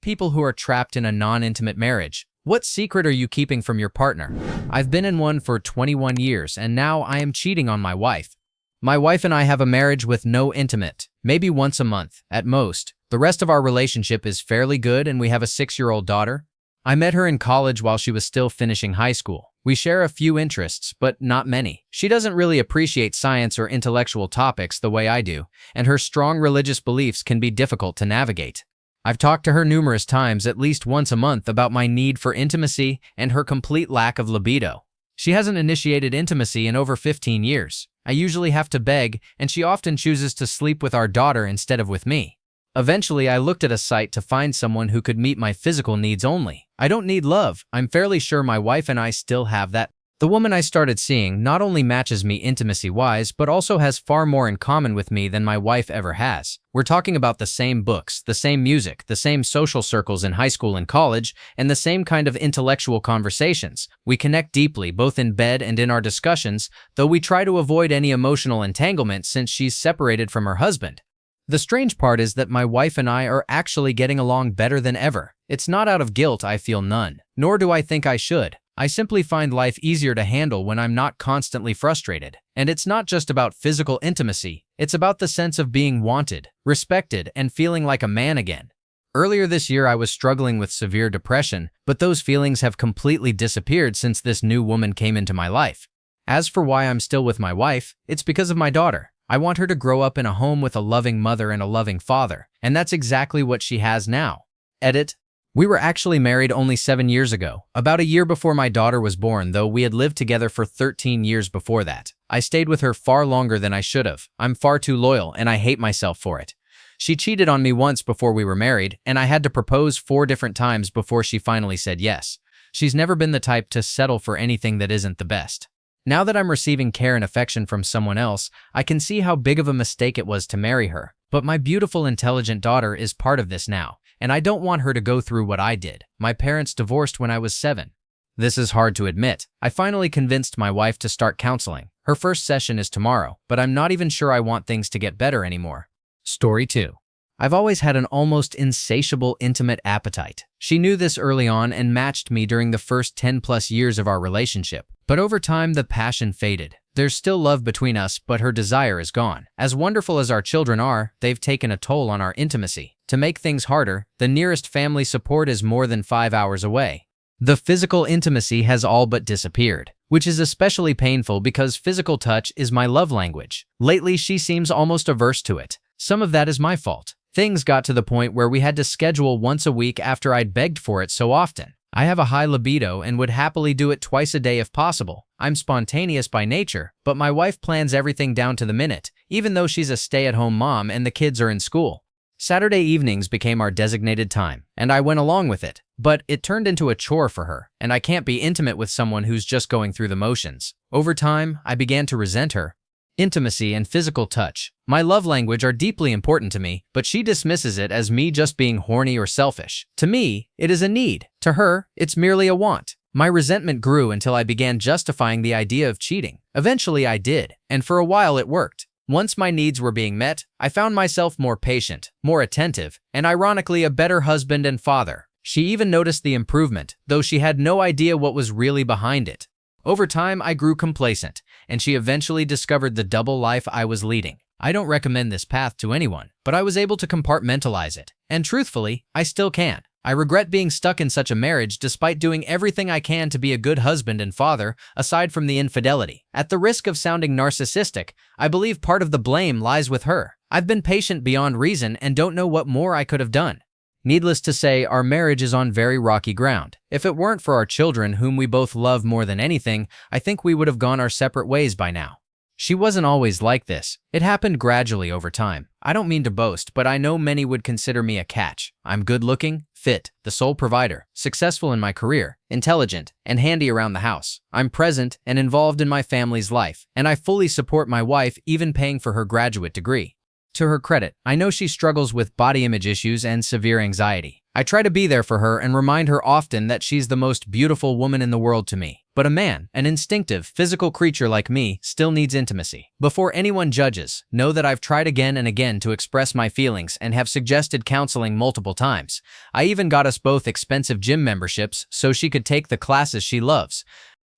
people who are trapped in a non-intimate marriage. What secret are you keeping from your partner? I've been in one for 21 years and now I am cheating on my wife. My wife and I have a marriage with no intimate, maybe once a month, at most. The rest of our relationship is fairly good and we have a 6-year-old daughter. I met her in college while she was still finishing high school. We share a few interests, but not many. She doesn't really appreciate science or intellectual topics the way I do, and her strong religious beliefs can be difficult to navigate. I've talked to her numerous times, at least once a month, about my need for intimacy and her complete lack of libido. She hasn't initiated intimacy in over 15 years. I usually have to beg, and she often chooses to sleep with our daughter instead of with me. Eventually, I looked at a site to find someone who could meet my physical needs only. I don't need love. I'm fairly sure my wife and I still have that. The woman I started seeing not only matches me intimacy-wise, but also has far more in common with me than my wife ever has. We're talking about the same books, the same music, the same social circles in high school and college, and the same kind of intellectual conversations. We connect deeply, both in bed and in our discussions, though we try to avoid any emotional entanglement since she's separated from her husband. The strange part is that my wife and I are actually getting along better than ever. It's not out of guilt, I feel none, nor do I think I should. I simply find life easier to handle when I'm not constantly frustrated. And it's not just about physical intimacy, it's about the sense of being wanted, respected, and feeling like a man again. Earlier this year, I was struggling with severe depression, but those feelings have completely disappeared since this new woman came into my life. As for why I'm still with my wife, it's because of my daughter. I want her to grow up in a home with a loving mother and a loving father, and that's exactly what she has now. Edit. We were actually married only 7 years ago, about a year before my daughter was born, though we had lived together for 13 years before that. I stayed with her far longer than I should have. I'm far too loyal, and I hate myself for it. She cheated on me once before we were married, and I had to propose 4 different times before she finally said yes. She's never been the type to settle for anything that isn't the best. Now that I'm receiving care and affection from someone else, I can see how big of a mistake it was to marry her. But my beautiful, intelligent daughter is part of this now, and I don't want her to go through what I did. My parents divorced when I was 7. This is hard to admit. I finally convinced my wife to start counseling. Her first session is tomorrow, but I'm not even sure I want things to get better anymore. Story 2. I've always had an almost insatiable intimate appetite. She knew this early on and matched me during the first 10+ years of our relationship. But over time, the passion faded. There's still love between us, but her desire is gone. As wonderful as our children are, they've taken a toll on our intimacy. To make things harder, the nearest family support is more than 5 hours away. The physical intimacy has all but disappeared, which is especially painful because physical touch is my love language. Lately, she seems almost averse to it. Some of that is my fault. Things got to the point where we had to schedule once a week after I'd begged for it so often. I have a high libido and would happily do it twice a day if possible. I'm spontaneous by nature, but my wife plans everything down to the minute, even though she's a stay-at-home mom and the kids are in school. Saturday evenings became our designated time, and I went along with it. But it turned into a chore for her, and I can't be intimate with someone who's just going through the motions. Over time, I began to resent her. Intimacy and physical touch, my love language, are deeply important to me, but she dismisses it as me just being horny or selfish. To me, it is a need. To her, it's merely a want. My resentment grew until I began justifying the idea of cheating. Eventually, I did, and for a while it worked. Once my needs were being met, I found myself more patient, more attentive, and ironically a better husband and father. She even noticed the improvement, though she had no idea what was really behind it. Over time, I grew complacent, and she eventually discovered the double life I was leading. I don't recommend this path to anyone, but I was able to compartmentalize it, and truthfully, I still can. I regret being stuck in such a marriage despite doing everything I can to be a good husband and father, aside from the infidelity. At the risk of sounding narcissistic, I believe part of the blame lies with her. I've been patient beyond reason and don't know what more I could have done. Needless to say, our marriage is on very rocky ground. If it weren't for our children, whom we both love more than anything, I think we would have gone our separate ways by now. She wasn't always like this. It happened gradually over time. I don't mean to boast, but I know many would consider me a catch. I'm good-looking, fit, the sole provider, successful in my career, intelligent, and handy around the house. I'm present and involved in my family's life, and I fully support my wife, even paying for her graduate degree. To her credit, I know she struggles with body image issues and severe anxiety. I try to be there for her and remind her often that she's the most beautiful woman in the world to me. But a man, an instinctive, physical creature like me, still needs intimacy. Before anyone judges, know that I've tried again and again to express my feelings and have suggested counseling multiple times. I even got us both expensive gym memberships so she could take the classes she loves.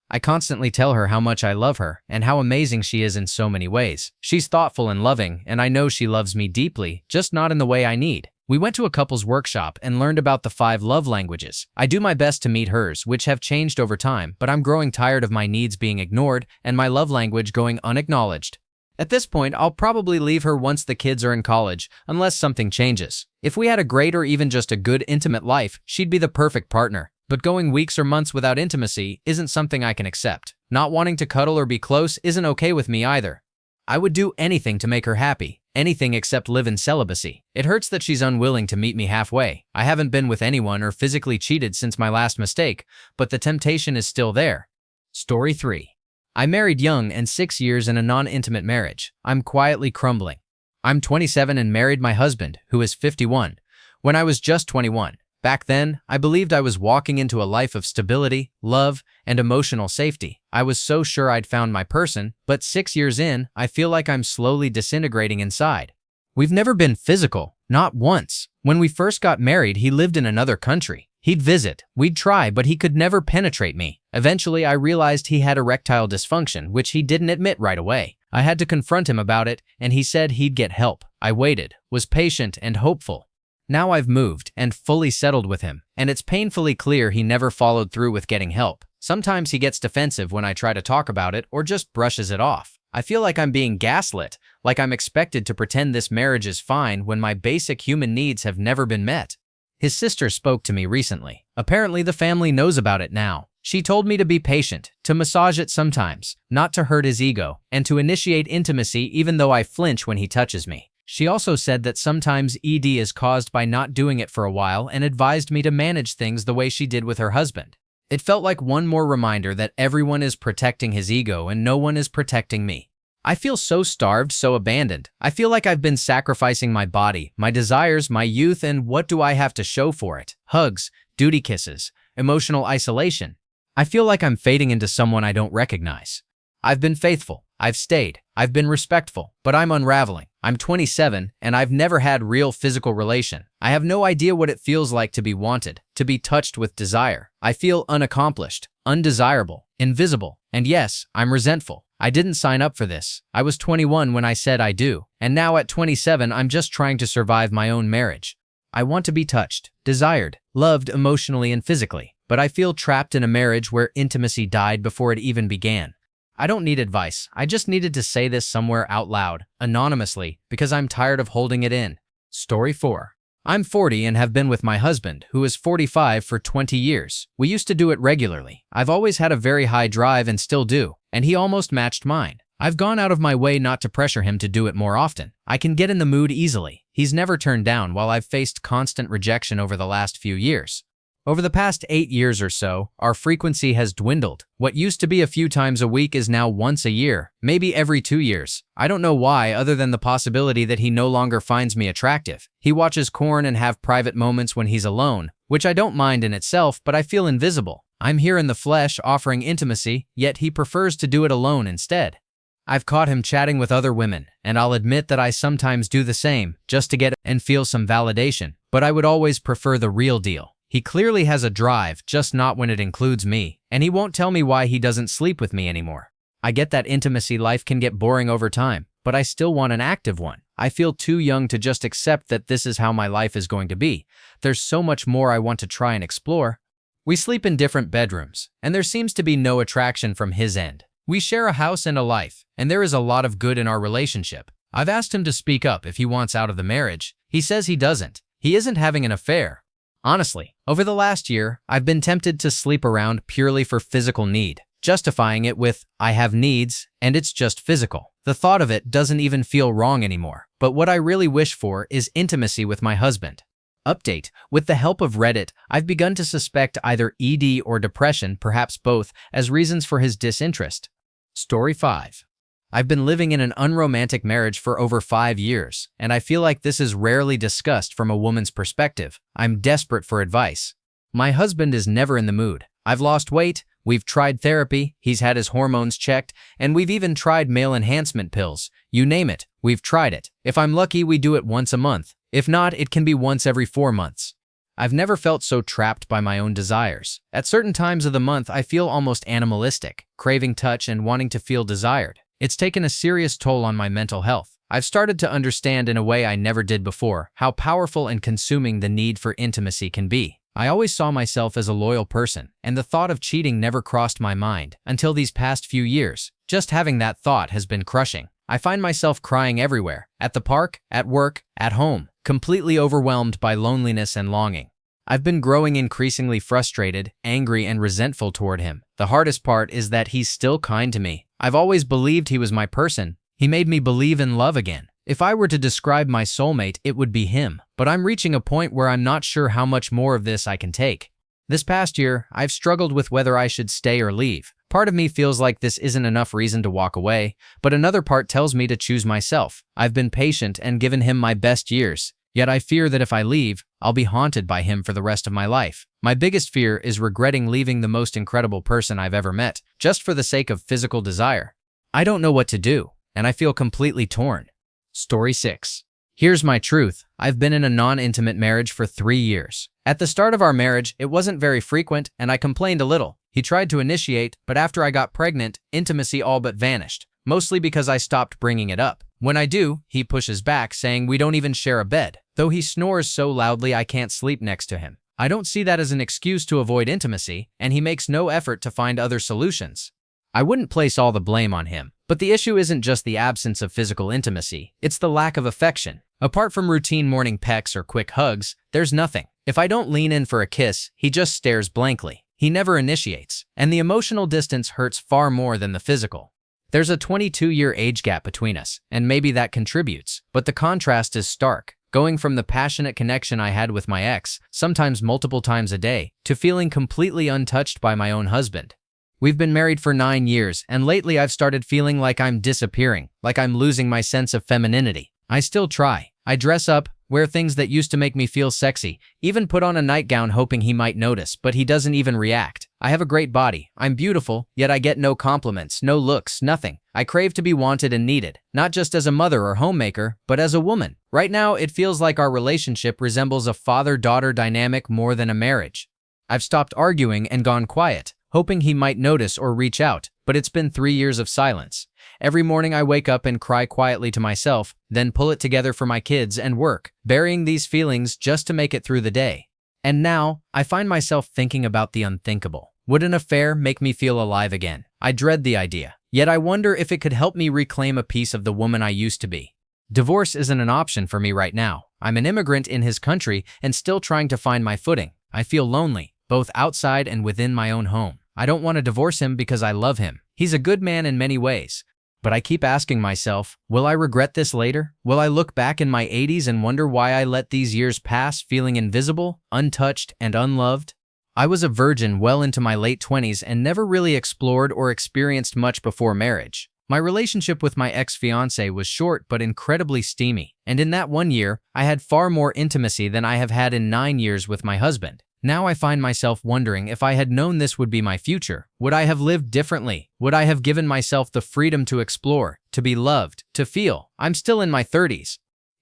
I constantly tell her how much I love her and how amazing she is in so many ways. She's thoughtful and loving, and I know she loves me deeply, just not in the way I need. We went to a couples workshop and learned about the 5 love languages. I do my best to meet hers, which have changed over time, but I'm growing tired of my needs being ignored and my love language going unacknowledged. At this point, I'll probably leave her once the kids are in college, unless something changes. If we had a great or even just a good intimate life, she'd be the perfect partner. But going weeks or months without intimacy isn't something I can accept. Not wanting to cuddle or be close isn't okay with me either. I would do anything to make her happy, anything except live in celibacy. It hurts that she's unwilling to meet me halfway. I haven't been with anyone or physically cheated since my last mistake, but the temptation is still there. Story 3. I married young and 6 years in a non-intimate marriage. I'm quietly crumbling. I'm 27 and married my husband, who is 51, when I was just 21. Back then, I believed I was walking into a life of stability, love, and emotional safety. I was so sure I'd found my person, but 6 years in, I feel like I'm slowly disintegrating inside. We've never been physical, not once. When we first got married, he lived in another country. He'd visit, we'd try, but he could never penetrate me. Eventually, I realized he had erectile dysfunction, which he didn't admit right away. I had to confront him about it, and he said he'd get help. I waited, was patient and hopeful. Now I've moved and fully settled with him, and it's painfully clear he never followed through with getting help. Sometimes he gets defensive when I try to talk about it or just brushes it off. I feel like I'm being gaslit, like I'm expected to pretend this marriage is fine when my basic human needs have never been met. His sister spoke to me recently. Apparently the family knows about it now. She told me to be patient, to massage it sometimes, not to hurt his ego, and to initiate intimacy even though I flinch when he touches me. She also said that sometimes ED is caused by not doing it for a while and advised me to manage things the way she did with her husband. It felt like one more reminder that everyone is protecting his ego and no one is protecting me. I feel so starved, so abandoned. I feel like I've been sacrificing my body, my desires, my youth, and what do I have to show for it? Hugs, duty kisses, emotional isolation. I feel like I'm fading into someone I don't recognize. I've been faithful. I've stayed. I've been respectful, but I'm unraveling. I'm 27, and I've never had real physical relation. I have no idea what it feels like to be wanted, to be touched with desire. I feel unaccomplished, undesirable, invisible, and yes, I'm resentful. I didn't sign up for this. I was 21 when I said I do, and now at 27, I'm just trying to survive my own marriage. I want to be touched, desired, loved emotionally and physically, but I feel trapped in a marriage where intimacy died before it even began. I don't need advice. I just needed to say this somewhere out loud, anonymously, because I'm tired of holding it in. Story 4. I'm 40 and have been with my husband, who is 45, for 20 years. We used to do it regularly. I've always had a very high drive and still do, and he almost matched mine. I've gone out of my way not to pressure him to do it more often. I can get in the mood easily. He's never turned down while I've faced constant rejection over the last few years. Over the past 8 years or so, our frequency has dwindled. What used to be a few times a week is now once a year, maybe every 2 years. I don't know why, other than the possibility that he no longer finds me attractive. He watches porn and have private moments when he's alone, which I don't mind in itself, but I feel invisible. I'm here in the flesh offering intimacy, yet he prefers to do it alone instead. I've caught him chatting with other women, and I'll admit that I sometimes do the same, just to get and feel some validation, but I would always prefer the real deal. He clearly has a drive, just not when it includes me, and he won't tell me why he doesn't sleep with me anymore. I get that intimacy life can get boring over time, but I still want an active one. I feel too young to just accept that this is how my life is going to be. There's so much more I want to try and explore. We sleep in different bedrooms, and there seems to be no attraction from his end. We share a house and a life, and there is a lot of good in our relationship. I've asked him to speak up if he wants out of the marriage. He says he doesn't. He isn't having an affair. Honestly, over the last year, I've been tempted to sleep around purely for physical need, justifying it with, I have needs, and it's just physical. The thought of it doesn't even feel wrong anymore, but what I really wish for is intimacy with my husband. Update: with the help of Reddit, I've begun to suspect either ED or depression, perhaps both, as reasons for his disinterest. Story 5. I've been living in an unromantic marriage for over 5 years, and I feel like this is rarely discussed from a woman's perspective. I'm desperate for advice. My husband is never in the mood. I've lost weight, we've tried therapy, he's had his hormones checked, and we've even tried male enhancement pills. You name it, we've tried it. If I'm lucky, we do it once a month. If not, it can be once every 4 months. I've never felt so trapped by my own desires. At certain times of the month, I feel almost animalistic, craving touch and wanting to feel desired. It's taken a serious toll on my mental health. I've started to understand in a way I never did before how powerful and consuming the need for intimacy can be. I always saw myself as a loyal person, and the thought of cheating never crossed my mind until these past few years. Just having that thought has been crushing. I find myself crying everywhere, at the park, at work, at home, completely overwhelmed by loneliness and longing. I've been growing increasingly frustrated, angry, and resentful toward him. The hardest part is that he's still kind to me. I've always believed he was my person. He made me believe in love again. If I were to describe my soulmate, it would be him. But I'm reaching a point where I'm not sure how much more of this I can take. This past year, I've struggled with whether I should stay or leave. Part of me feels like this isn't enough reason to walk away, but another part tells me to choose myself. I've been patient and given him my best years, yet I fear that if I leave, I'll be haunted by him for the rest of my life. My biggest fear is regretting leaving the most incredible person I've ever met, just for the sake of physical desire. I don't know what to do, and I feel completely torn. Story 6. Here's my truth. I've been in a non-intimate marriage for 3 years. At the start of our marriage, it wasn't very frequent, and I complained a little. He tried to initiate, but after I got pregnant, intimacy all but vanished, mostly because I stopped bringing it up. When I do, he pushes back, saying we don't even share a bed, though he snores so loudly I can't sleep next to him. I don't see that as an excuse to avoid intimacy, and he makes no effort to find other solutions. I wouldn't place all the blame on him, but the issue isn't just the absence of physical intimacy, it's the lack of affection. Apart from routine morning pecks or quick hugs, there's nothing. If I don't lean in for a kiss, he just stares blankly. He never initiates, and the emotional distance hurts far more than the physical. There's a 22-year age gap between us, and maybe that contributes, but the contrast is stark. Going from the passionate connection I had with my ex, sometimes multiple times a day, to feeling completely untouched by my own husband. We've been married for 9 years, and lately I've started feeling like I'm disappearing, like I'm losing my sense of femininity. I still try. I dress up, wear things that used to make me feel sexy, even put on a nightgown hoping he might notice, but he doesn't even react. I have a great body. I'm beautiful, yet I get no compliments, no looks, nothing. I crave to be wanted and needed, not just as a mother or homemaker, but as a woman. Right now, it feels like our relationship resembles a father-daughter dynamic more than a marriage. I've stopped arguing and gone quiet, hoping he might notice or reach out, but it's been 3 years of silence. Every morning I wake up and cry quietly to myself, then pull it together for my kids and work, burying these feelings just to make it through the day. And now, I find myself thinking about the unthinkable. Would an affair make me feel alive again? I dread the idea, yet I wonder if it could help me reclaim a piece of the woman I used to be. Divorce isn't an option for me right now. I'm an immigrant in his country and still trying to find my footing. I feel lonely, both outside and within my own home. I don't want to divorce him because I love him. He's a good man in many ways. But I keep asking myself, will I regret this later? Will I look back in my 80s and wonder why I let these years pass feeling invisible, untouched, and unloved? I was a virgin well into my late 20s and never really explored or experienced much before marriage. My relationship with my ex-fiancé was short but incredibly steamy, and in that 1 year, I had far more intimacy than I have had in 9 years with my husband. Now I find myself wondering if I had known this would be my future. Would I have lived differently? Would I have given myself the freedom to explore, to be loved, to feel? I'm still in my 30s.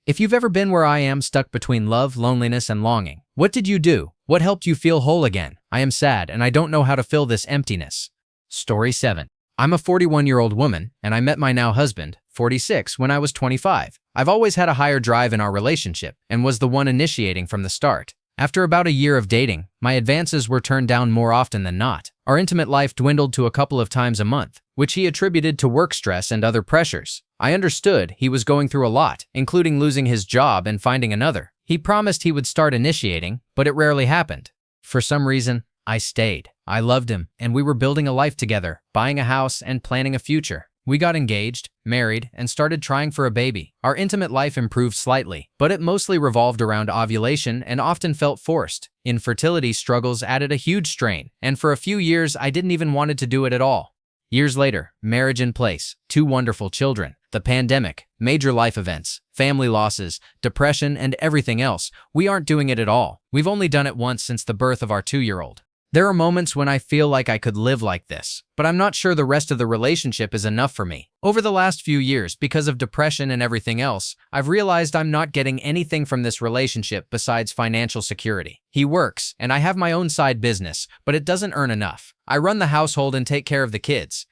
If you've ever been where I am, stuck between love, loneliness, and longing, what did you do? What helped you feel whole again? I am sad, and I don't know how to fill this emptiness. Story 7. I'm a 41-year-old woman, and I met my now husband, 46, when I was 25. I've always had a higher drive in our relationship, and was the one initiating from the start. After about a year of dating, my advances were turned down more often than not. Our intimate life dwindled to a couple of times a month, which he attributed to work stress and other pressures. I understood he was going through a lot, including losing his job and finding another. He promised he would start initiating, but it rarely happened. For some reason, I stayed. I loved him, and we were building a life together, buying a house and planning a future. We got engaged, married, and started trying for a baby. Our intimate life improved slightly, but it mostly revolved around ovulation and often felt forced. Infertility struggles added a huge strain, and for a few years I didn't even want to do it at all. Years later, marriage in place, 2 wonderful children, the pandemic, major life events, family losses, depression, and everything else. We aren't doing it at all. We've only done it once since the birth of our 2-year-old. There are moments when I feel like I could live like this, but I'm not sure the rest of the relationship is enough for me. Over the last few years, because of depression and everything else, I've realized I'm not getting anything from this relationship besides financial security. He works, and I have my own side business, but it doesn't earn enough. I run the household and take care of the kids.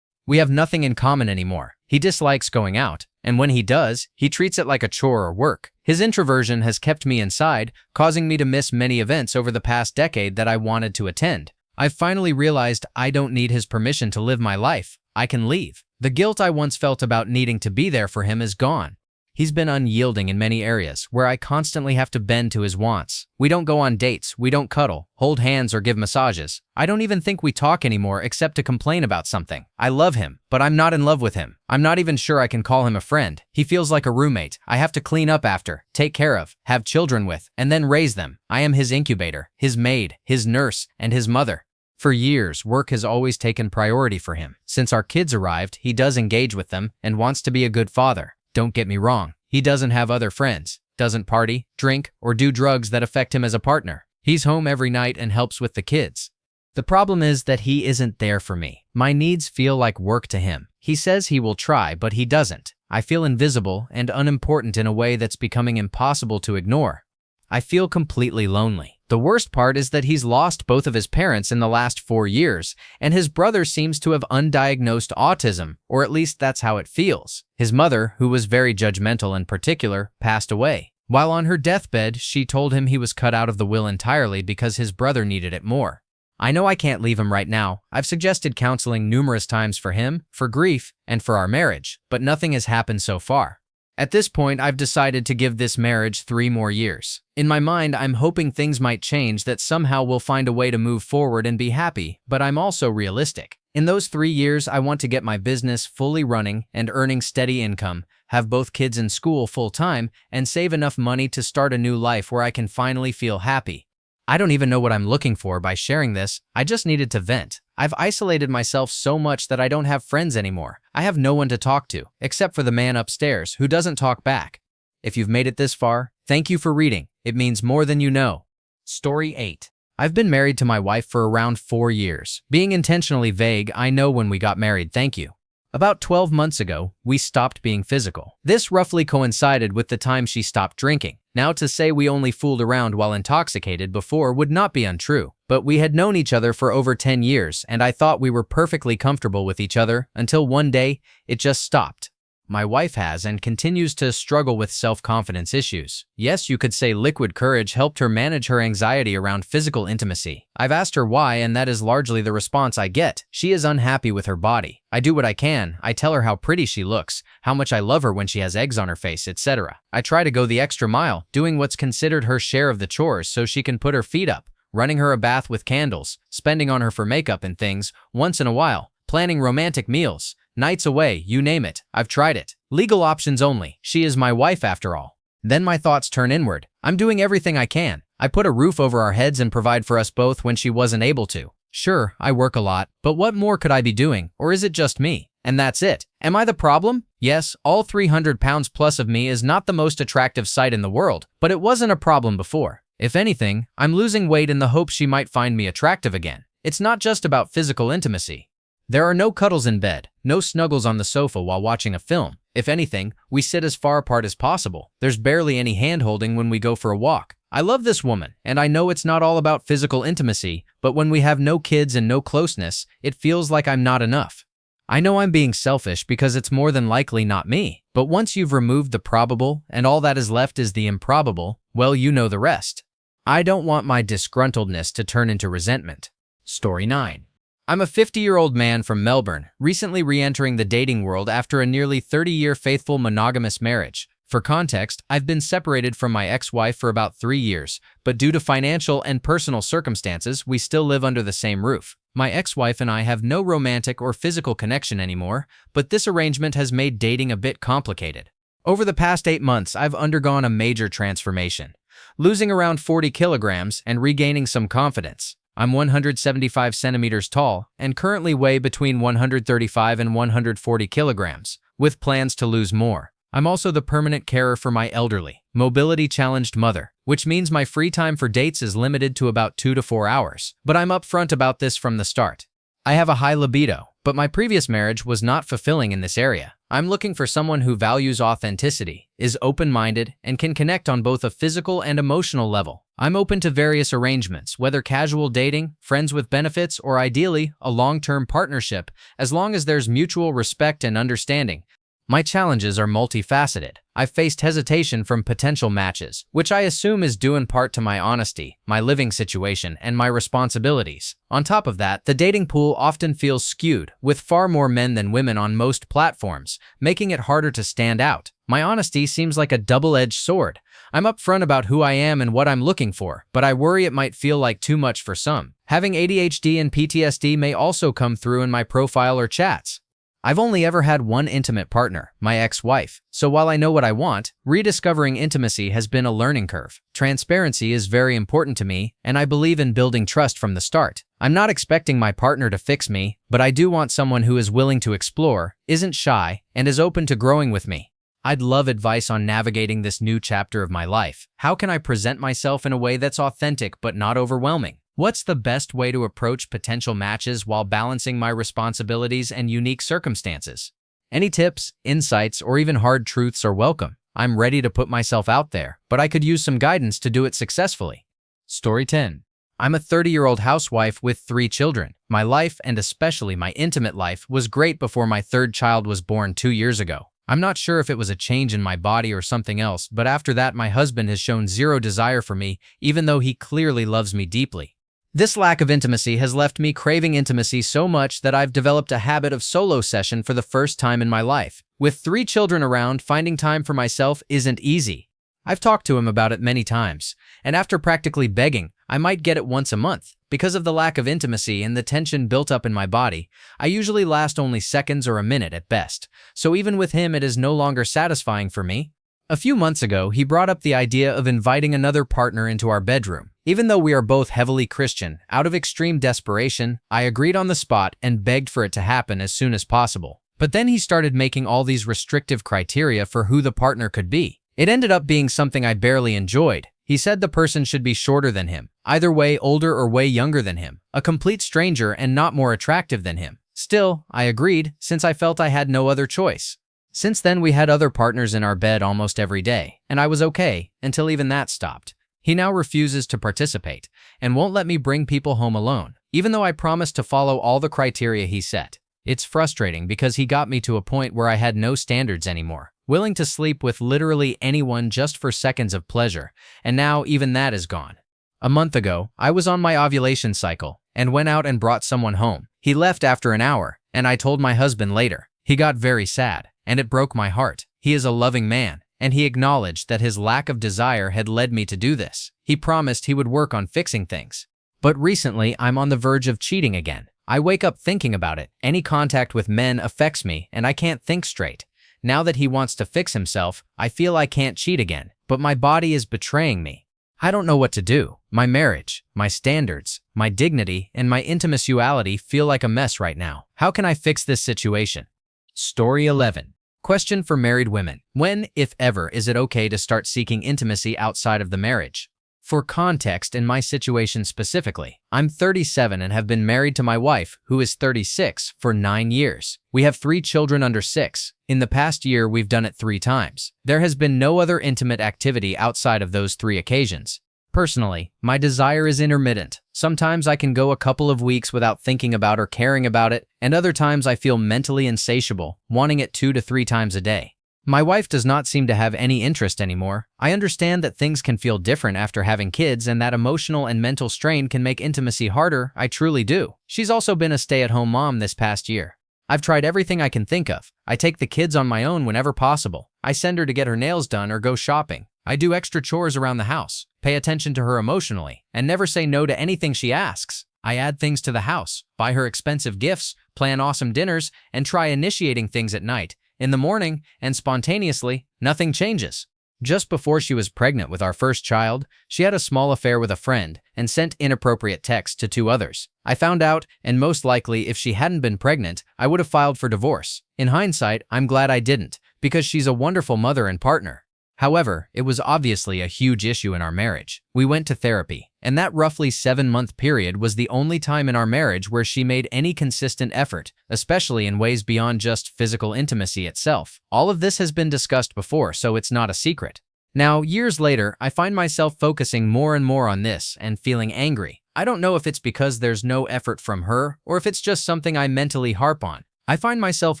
We have nothing in common anymore. He dislikes going out, and when he does, he treats it like a chore or work. His introversion has kept me inside, causing me to miss many events over the past decade that I wanted to attend. I've finally realized I don't need his permission to live my life. I can leave. The guilt I once felt about needing to be there for him is gone. He's been unyielding in many areas, where I constantly have to bend to his wants. We don't go on dates, we don't cuddle, hold hands, or give massages. I don't even think we talk anymore except to complain about something. I love him, but I'm not in love with him. I'm not even sure I can call him a friend. He feels like a roommate I have to clean up after, take care of, have children with, and then raise them. I am his incubator, his maid, his nurse, and his mother. For years, work has always taken priority for him. Since our kids arrived, he does engage with them and wants to be a good father. Don't get me wrong, he doesn't have other friends, doesn't party, drink, or do drugs that affect him as a partner. He's home every night and helps with the kids. The problem is that he isn't there for me. My needs feel like work to him. He says he will try, but he doesn't. I feel invisible and unimportant in a way that's becoming impossible to ignore. I feel completely lonely. The worst part is that he's lost both of his parents in the last 4 years, and his brother seems to have undiagnosed autism, or at least that's how it feels. His mother, who was very judgmental and particular, passed away. While on her deathbed, she told him he was cut out of the will entirely because his brother needed it more. I know I can't leave him right now. I've suggested counseling numerous times for him, for grief, and for our marriage, but nothing has happened so far. At this point, I've decided to give this marriage 3 more years. In my mind, I'm hoping things might change, that somehow we'll find a way to move forward and be happy, but I'm also realistic. In those 3 years, I want to get my business fully running and earning steady income, have both kids in school full-time, and save enough money to start a new life where I can finally feel happy. I don't even know what I'm looking for by sharing this. I just needed to vent. I've isolated myself so much that I don't have friends anymore. I have no one to talk to, except for the man upstairs who doesn't talk back. If you've made it this far, thank you for reading. It means more than you know. Story 8. I've been married to my wife for around 4 years. Being intentionally vague, I know when we got married, thank you. About 12 months ago, we stopped being physical. This roughly coincided with the time she stopped drinking. Now, to say we only fooled around while intoxicated before would not be untrue, but we had known each other for over 10 years, and I thought we were perfectly comfortable with each other until one day, it just stopped. My wife has and continues to struggle with self-confidence issues. Yes, you could say liquid courage helped her manage her anxiety around physical intimacy. I've asked her why, and that is largely the response I get. She is unhappy with her body. I do what I can. I tell her how pretty she looks, how much I love her when she has eggs on her face, etc. I try to go the extra mile, doing what's considered her share of the chores so she can put her feet up, running her a bath with candles, spending on her for makeup and things, once in a while, planning romantic meals, nights away, you name it. I've tried it. Legal options only. She is my wife after all. Then my thoughts turn inward. I'm doing everything I can. I put a roof over our heads and provide for us both when she wasn't able to. Sure, I work a lot, but what more could I be doing? Or is it just me? And that's it. Am I the problem? Yes, all 300 pounds plus of me is not the most attractive sight in the world, but it wasn't a problem before. If anything, I'm losing weight in the hope she might find me attractive again. It's not just about physical intimacy. There are no cuddles in bed, no snuggles on the sofa while watching a film. If anything, we sit as far apart as possible. There's barely any hand-holding when we go for a walk. I love this woman, and I know it's not all about physical intimacy, but when we have no kids and no closeness, it feels like I'm not enough. I know I'm being selfish because it's more than likely not me, but once you've removed the probable and all that is left is the improbable, well, you know the rest. I don't want my disgruntledness to turn into resentment. Story 9. I'm a 50-year-old man from Melbourne, recently re-entering the dating world after a nearly 30-year faithful monogamous marriage. For context, I've been separated from my ex-wife for about 3 years, but due to financial and personal circumstances, we still live under the same roof. My ex-wife and I have no romantic or physical connection anymore, but this arrangement has made dating a bit complicated. Over the past 8 months, I've undergone a major transformation, losing around 40 kilograms and regaining some confidence. I'm 175 centimeters tall and currently weigh between 135 and 140 kilograms, with plans to lose more. I'm also the permanent carer for my elderly, mobility-challenged mother, which means my free time for dates is limited to about 2 to 4 hours. But I'm upfront about this from the start. I have a high libido, but my previous marriage was not fulfilling in this area. I'm looking for someone who values authenticity, is open-minded, and can connect on both a physical and emotional level. I'm open to various arrangements, whether casual dating, friends with benefits, or ideally, a long-term partnership, as long as there's mutual respect and understanding. My challenges are multifaceted. I've faced hesitation from potential matches, which I assume is due in part to my honesty, my living situation, and my responsibilities. On top of that, the dating pool often feels skewed, with far more men than women on most platforms, making it harder to stand out. My honesty seems like a double-edged sword. I'm upfront about who I am and what I'm looking for, but I worry it might feel like too much for some. Having ADHD and PTSD may also come through in my profile or chats. I've only ever had one intimate partner, my ex-wife, so while I know what I want, rediscovering intimacy has been a learning curve. Transparency is very important to me, and I believe in building trust from the start. I'm not expecting my partner to fix me, but I do want someone who is willing to explore, isn't shy, and is open to growing with me. I'd love advice on navigating this new chapter of my life. How can I present myself in a way that's authentic but not overwhelming? What's the best way to approach potential matches while balancing my responsibilities and unique circumstances? Any tips, insights, or even hard truths are welcome. I'm ready to put myself out there, but I could use some guidance to do it successfully. Story 10. I'm a 30-year-old housewife with 3 children. My life, and especially my intimate life, was great before my third child was born 2 years ago. I'm not sure if it was a change in my body or something else, but after that my husband has shown zero desire for me, even though he clearly loves me deeply. This lack of intimacy has left me craving intimacy so much that I've developed a habit of solo session for the first time in my life. With 3 children around, finding time for myself isn't easy. I've talked to him about it many times, and after practically begging, I might get it once a month. Because of the lack of intimacy and the tension built up in my body, I usually last only seconds or a minute at best, so even with him it is no longer satisfying for me. A few months ago, he brought up the idea of inviting another partner into our bedroom. Even though we are both heavily Christian, out of extreme desperation, I agreed on the spot and begged for it to happen as soon as possible. But then he started making all these restrictive criteria for who the partner could be. It ended up being something I barely enjoyed. He said the person should be shorter than him, either way older or way younger than him, a complete stranger and not more attractive than him. Still, I agreed, since I felt I had no other choice. Since then, we had other partners in our bed almost every day, and I was okay, until even that stopped. He now refuses to participate, and won't let me bring people home alone, even though I promised to follow all the criteria he set. It's frustrating because he got me to a point where I had no standards anymore, willing to sleep with literally anyone just for seconds of pleasure, and now even that is gone. A month ago, I was on my ovulation cycle, and went out and brought someone home. He left after an hour, and I told my husband later. He got very sad, and it broke my heart. He is a loving man, and he acknowledged that his lack of desire had led me to do this. He promised he would work on fixing things. But recently, I'm on the verge of cheating again. I wake up thinking about it. Any contact with men affects me, and I can't think straight. Now that he wants to fix himself, I feel I can't cheat again, but my body is betraying me. I don't know what to do. My marriage, my standards, my dignity, and my intimacy feel like a mess right now. How can I fix this situation? Story 11. Question for married women. When, if ever, is it okay to start seeking intimacy outside of the marriage? For context, in my situation specifically, I'm 37 and have been married to my wife, who is 36, for 9 years. We have 3 children under 6. In the past year, we've done it 3 times. There has been no other intimate activity outside of those 3 occasions. Personally, my desire is intermittent. Sometimes I can go a couple of weeks without thinking about or caring about it, and other times I feel mentally insatiable, wanting it 2 to 3 times a day. My wife does not seem to have any interest anymore. I understand that things can feel different after having kids and that emotional and mental strain can make intimacy harder, I truly do. She's also been a stay-at-home mom this past year. I've tried everything I can think of. I take the kids on my own whenever possible. I send her to get her nails done or go shopping. I do extra chores around the house, pay attention to her emotionally, and never say no to anything she asks. I add things to the house, buy her expensive gifts, plan awesome dinners, and try initiating things at night. In the morning, and spontaneously, nothing changes. Just before she was pregnant with our first child, she had a small affair with a friend and sent inappropriate texts to two others. I found out, and most likely if she hadn't been pregnant, I would have filed for divorce. In hindsight, I'm glad I didn't, because she's a wonderful mother and partner. However, it was obviously a huge issue in our marriage. We went to therapy, and that roughly 7-month period was the only time in our marriage where she made any consistent effort, especially in ways beyond just physical intimacy itself. All of this has been discussed before, so it's not a secret. Now, years later, I find myself focusing more and more on this and feeling angry. I don't know if it's because there's no effort from her or if it's just something I mentally harp on. I find myself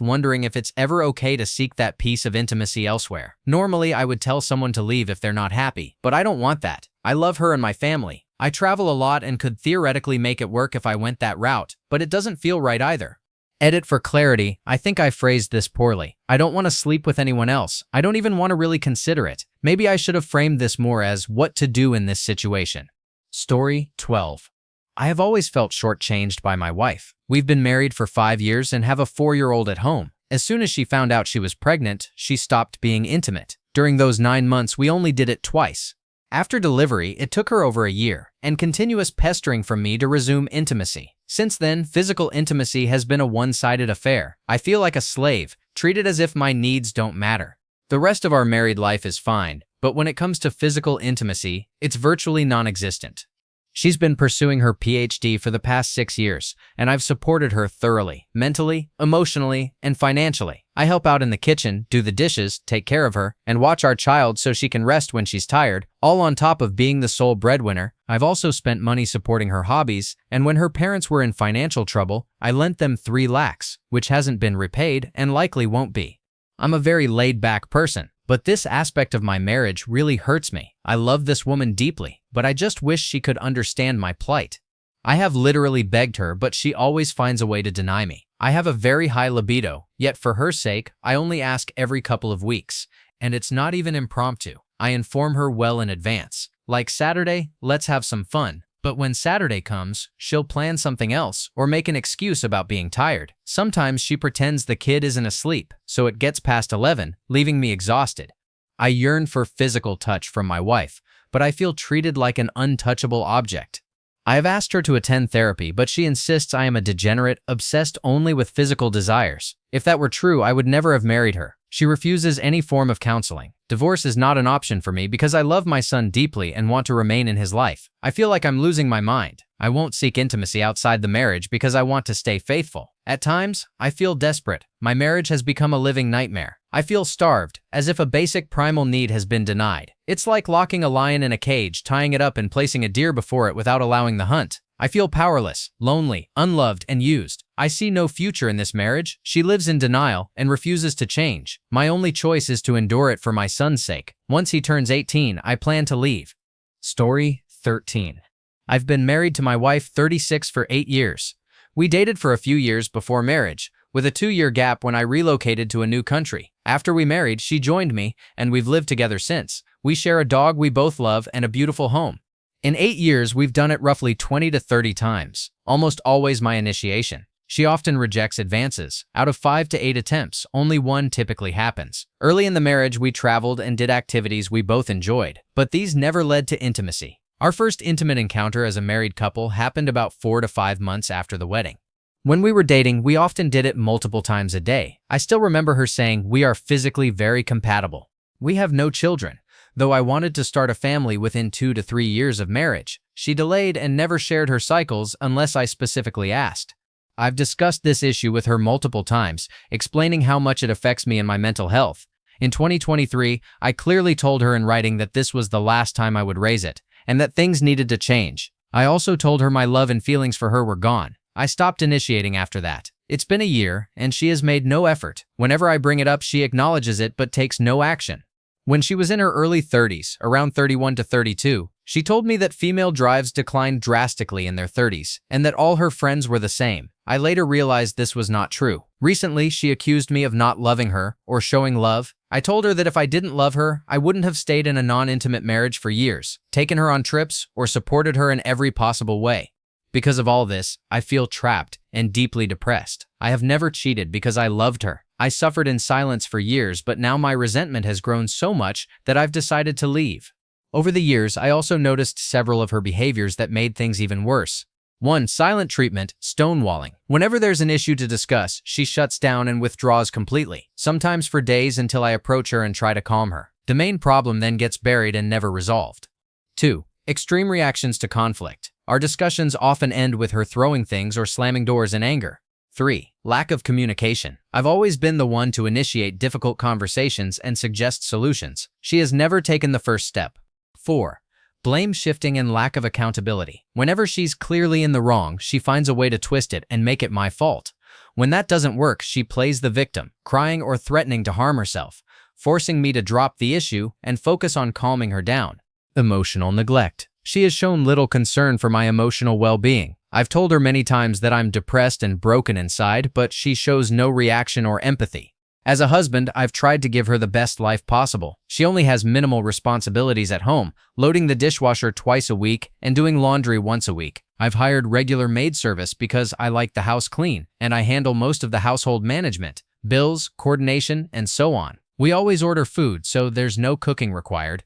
wondering if it's ever okay to seek that piece of intimacy elsewhere. Normally, I would tell someone to leave if they're not happy, but I don't want that. I love her and my family. I travel a lot and could theoretically make it work if I went that route, but it doesn't feel right either. Edit for clarity, I think I phrased this poorly. I don't want to sleep with anyone else. I don't even want to really consider it. Maybe I should have framed this more as what to do in this situation. Story 12. I have always felt shortchanged by my wife. We've been married for 5 years and have a 4-year-old at home. As soon as she found out she was pregnant, she stopped being intimate. During those 9 months, we only did it twice. After delivery, it took her over a year, and continuous pestering from me to resume intimacy. Since then, physical intimacy has been a one-sided affair. I feel like a slave, treated as if my needs don't matter. The rest of our married life is fine, but when it comes to physical intimacy, it's virtually non-existent. She's been pursuing her PhD for the past 6 years, and I've supported her thoroughly, mentally, emotionally, and financially. I help out in the kitchen, do the dishes, take care of her, and watch our child so she can rest when she's tired, all on top of being the sole breadwinner. I've also spent money supporting her hobbies, and when her parents were in financial trouble, I lent them 3 lakhs, which hasn't been repaid and likely won't be. I'm a very laid-back person, but this aspect of my marriage really hurts me. I love this woman deeply, but I just wish she could understand my plight. I have literally begged her, but she always finds a way to deny me. I have a very high libido, yet for her sake, I only ask every couple of weeks, and it's not even impromptu. I inform her well in advance. Like Saturday, let's have some fun. But when Saturday comes, she'll plan something else or make an excuse about being tired. Sometimes she pretends the kid isn't asleep, so it gets past 11, leaving me exhausted. I yearn for physical touch from my wife, but I feel treated like an untouchable object. I have asked her to attend therapy, but she insists I am a degenerate, obsessed only with physical desires. If that were true, I would never have married her. She refuses any form of counseling. Divorce is not an option for me because I love my son deeply and want to remain in his life. I feel like I'm losing my mind. I won't seek intimacy outside the marriage because I want to stay faithful. At times, I feel desperate. My marriage has become a living nightmare. I feel starved, as if a basic primal need has been denied. It's like locking a lion in a cage, tying it up and placing a deer before it without allowing the hunt. I feel powerless, lonely, unloved, and used. I see no future in this marriage. She lives in denial and refuses to change. My only choice is to endure it for my son's sake. Once he turns 18, I plan to leave. Story 13. I've been married to my wife, 36, for 8 years. We dated for a few years before marriage, with a 2-year gap when I relocated to a new country. After we married, she joined me, and we've lived together since. We share a dog we both love and a beautiful home. In 8 years, we've done it roughly 20 to 30 times, almost always my initiation. She often rejects advances. Out of 5 to 8 attempts, only 1 typically happens. Early in the marriage, we traveled and did activities we both enjoyed, but these never led to intimacy. Our first intimate encounter as a married couple happened about 4 to 5 months after the wedding. When we were dating, we often did it multiple times a day. I still remember her saying, "We are physically very compatible." We have no children. Though I wanted to start a family within 2 to 3 years of marriage, she delayed and never shared her cycles unless I specifically asked. I've discussed this issue with her multiple times, explaining how much it affects me and my mental health. In 2023, I clearly told her in writing that this was the last time I would raise it, and that things needed to change. I also told her my love and feelings for her were gone. I stopped initiating after that. It's been a year, and she has made no effort. Whenever I bring it up, she acknowledges it but takes no action. When she was in her early 30s, around 31 to 32, she told me that female drives declined drastically in their 30s, and that all her friends were the same. I later realized this was not true. Recently, she accused me of not loving her or showing love. I told her that if I didn't love her, I wouldn't have stayed in a non-intimate marriage for years, taken her on trips, or supported her in every possible way. Because of all this, I feel trapped and deeply depressed. I have never cheated because I loved her. I suffered in silence for years, but now my resentment has grown so much that I've decided to leave. Over the years, I also noticed several of her behaviors that made things even worse. 1. Silent treatment, stonewalling. Whenever there's an issue to discuss, she shuts down and withdraws completely, sometimes for days until I approach her and try to calm her. The main problem then gets buried and never resolved. 2. Extreme reactions to conflict. Our discussions often end with her throwing things or slamming doors in anger. 3. Lack of communication. I've always been the one to initiate difficult conversations and suggest solutions. She has never taken the first step. 4. Blame shifting and lack of accountability. Whenever she's clearly in the wrong, she finds a way to twist it and make it my fault. When that doesn't work, she plays the victim, crying or threatening to harm herself, forcing me to drop the issue and focus on calming her down. Emotional neglect. She has shown little concern for my emotional well-being. I've told her many times that I'm depressed and broken inside, but she shows no reaction or empathy. As a husband, I've tried to give her the best life possible. She only has minimal responsibilities at home, loading the dishwasher twice a week and doing laundry once a week. I've hired regular maid service because I like the house clean, and I handle most of the household management, bills, coordination, and so on. We always order food, so there's no cooking required.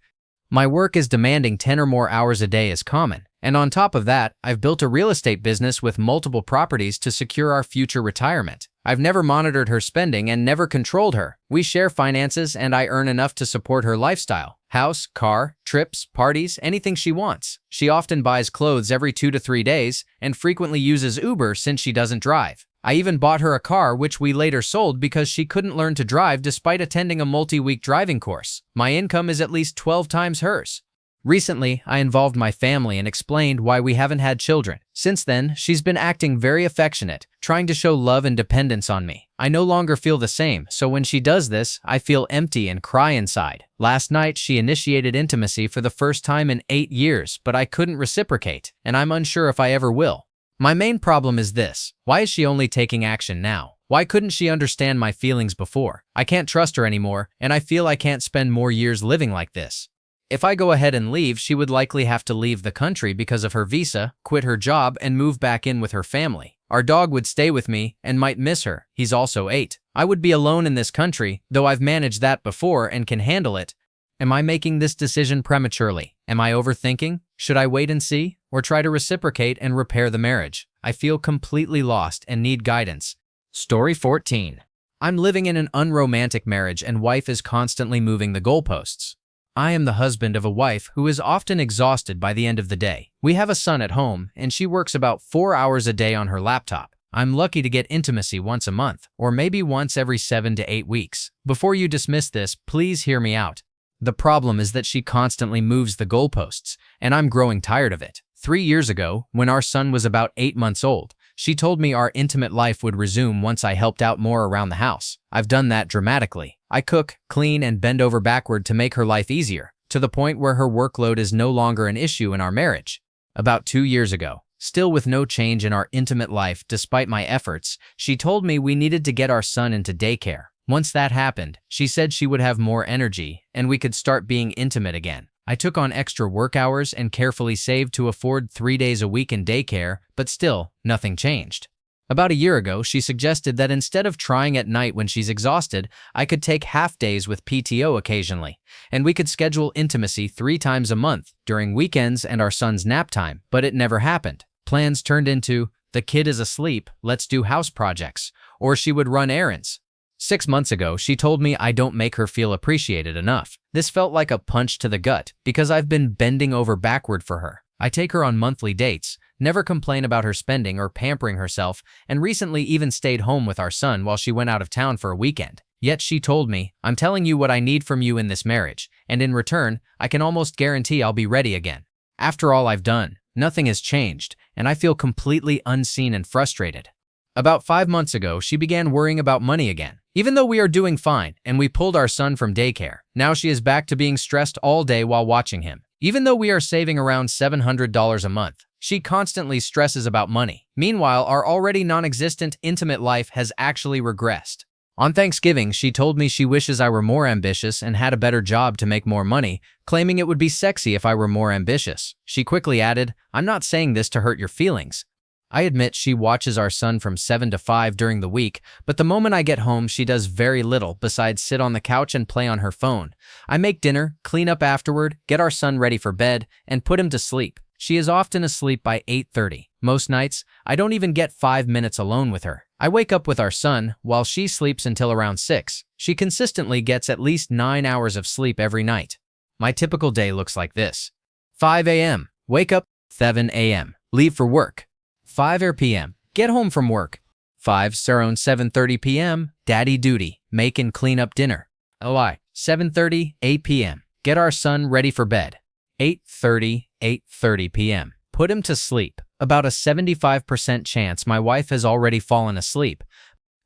My work is demanding 10 or more hours a day is common. And on top of that, I've built a real estate business with multiple properties to secure our future retirement. I've never monitored her spending and never controlled her. We share finances and I earn enough to support her lifestyle. House, car, trips, parties, anything she wants. She often buys clothes every 2 to 3 days and frequently uses Uber since she doesn't drive. I even bought her a car which we later sold because she couldn't learn to drive despite attending a multi-week driving course. My income is at least 12 times hers. Recently, I involved my family and explained why we haven't had children. Since then, she's been acting very affectionate, trying to show love and dependence on me. I no longer feel the same, so when she does this, I feel empty and cry inside. Last night, she initiated intimacy for the first time in 8 years, but I couldn't reciprocate, and I'm unsure if I ever will. My main problem is this: why is she only taking action now? Why couldn't she understand my feelings before? I can't trust her anymore, and I feel I can't spend more years living like this. If I go ahead and leave, she would likely have to leave the country because of her visa, quit her job, and move back in with her family. Our dog would stay with me and might miss her. He's also 8. I would be alone in this country, though I've managed that before and can handle it. Am I making this decision prematurely? Am I overthinking? Should I wait and see, or try to reciprocate and repair the marriage? I feel completely lost and need guidance. Story 14. I'm living in an unromantic marriage and wife is constantly moving the goalposts. I am the husband of a wife who is often exhausted by the end of the day. We have a son at home, and she works about 4 hours a day on her laptop. I'm lucky to get intimacy once a month, or maybe once every 7 to 8 weeks. Before you dismiss this, please hear me out. The problem is that she constantly moves the goalposts, and I'm growing tired of it. 3 years ago, when our son was about 8 months old, she told me our intimate life would resume once I helped out more around the house. I've done that dramatically. I cook, clean, and bend over backward to make her life easier, to the point where her workload is no longer an issue in our marriage. About 2 years ago, still with no change in our intimate life despite my efforts, she told me we needed to get our son into daycare. Once that happened, she said she would have more energy and we could start being intimate again. I took on extra work hours and carefully saved to afford 3 days a week in daycare, but still, nothing changed. About a year ago, she suggested that instead of trying at night when she's exhausted, I could take half days with PTO occasionally, and we could schedule intimacy 3 times a month during weekends and our son's nap time, but it never happened. Plans turned into, the kid is asleep, let's do house projects, or she would run errands. 6 months ago, she told me I don't make her feel appreciated enough. This felt like a punch to the gut because I've been bending over backward for her. I take her on monthly dates, never complain about her spending or pampering herself, and recently even stayed home with our son while she went out of town for a weekend. Yet she told me, I'm telling you what I need from you in this marriage, and in return, I can almost guarantee I'll be ready again. After all I've done, nothing has changed, and I feel completely unseen and frustrated. About 5 months ago, she began worrying about money again. Even though we are doing fine and we pulled our son from daycare, now she is back to being stressed all day while watching him. Even though we are saving around $700 a month, she constantly stresses about money. Meanwhile, our already non-existent intimate life has actually regressed. On Thanksgiving, she told me she wishes I were more ambitious and had a better job to make more money, claiming it would be sexy if I were more ambitious. She quickly added, I'm not saying this to hurt your feelings. I admit she watches our son from 7 to 5 during the week, but the moment I get home, she does very little besides sit on the couch and play on her phone. I make dinner, clean up afterward, get our son ready for bed, and put him to sleep. She is often asleep by 8:30. Most nights, I don't even get 5 minutes alone with her. I wake up with our son while she sleeps until around 6. She consistently gets at least 9 hours of sleep every night. My typical day looks like this. 5 a.m. Wake up. 7 a.m. Leave for work. 5 p.m. Get home from work. 5 around 7:30 p.m. Daddy duty. Make and clean up dinner. 7:30, 8 p.m. Get our son ready for bed. 8:30 p.m. Put him to sleep. About a 75% chance my wife has already fallen asleep.